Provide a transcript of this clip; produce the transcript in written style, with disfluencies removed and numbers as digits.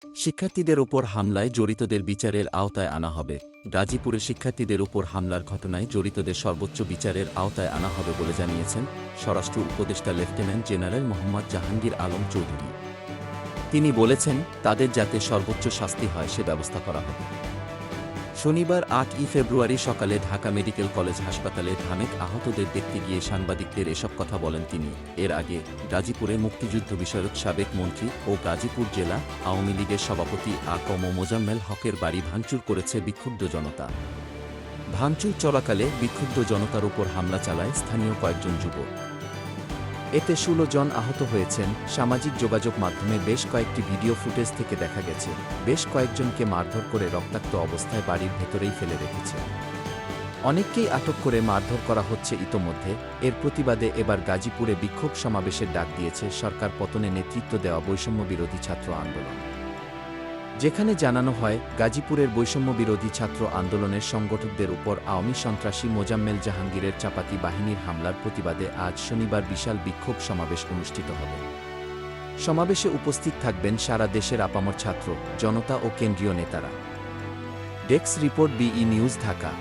শিক্ষার্থীদের ওপর হামলায় জড়িতদের বিচারের আওতায় আনা হবে। গাজীপুরে শিক্ষার্থীদের ওপর হামলার ঘটনায় জড়িতদের সর্বোচ্চ বিচারের আওতায় আনা হবে বলে জানিয়েছেন স্বরাষ্ট্র উপদেষ্টা লেফটেন্যান্ট জেনারেল মোহাম্মদ জাহাঙ্গীর আলম চৌধুরী। তিনি বলেছেন, তাদের যাতে সর্বোচ্চ শাস্তি হয় সে ব্যবস্থা করা হবে। শনিবার ৮ই ফেব্রুয়ারি সকালে ঢাকা মেডিকেল কলেজ হাসপাতালে ঢামেক আহতদের দেখতে গিয়ে সাংবাদিকদের এসব কথা বলেন তিনি। এর আগে গাজীপুরে মুক্তিযুদ্ধ বিষয়ক সাবেক মন্ত্রী ও গাজীপুর জেলা আওয়ামী লীগের সভাপতি আ.ক.ম মোজাম্মেল হকের বাড়ি ভাঙচুর করেছে বিক্ষুব্ধ জনতা। ভাঙচুর চলাকালে বিক্ষুব্ধ জনতার উপর হামলা চালায় স্থানীয় কয়েকজন যুবক। এতে ১৬ জন আহত হয়েছেন। সামাজিক যোগাযোগ মাধ্যমে বেশ কয়েকটি ভিডিও ফুটেজ থেকে দেখা গেছে, বেশ কয়েকজনকে মারধর করে রক্তাক্ত অবস্থায় বাড়ির ভেতরেই ফেলে রেখেছে। অনেককেই আটক করে মারধর করা হচ্ছে ইতোমধ্যে। এর প্রতিবাদে এবার গাজীপুরে বিক্ষোভ সমাবেশের ডাক দিয়েছে সরকার পতনে নেতৃত্ব দেওয়া বৈষম্যবিরোধী ছাত্র আন্দোলন। যেখানে জানানো হয়, গাজীপুরের বৈষম্যবিরোধী ছাত্র আন্দোলনের সংগঠকদের উপর আওয়ামী সন্ত্রাসী মোজাম্মেল জাহাঙ্গীরের চাপাতি বাহিনীর হামলার প্রতিবাদে আজ শনিবার বিশাল বিক্ষোভ সমাবেশ অনুষ্ঠিত হবে। সমাবেশে উপস্থিত থাকবেন সারা দেশের আপামর ছাত্র জনতা ও কেন্দ্রীয় নেতারা। ডেস্ক রিপোর্ট, বিই নিউজ, ঢাকা।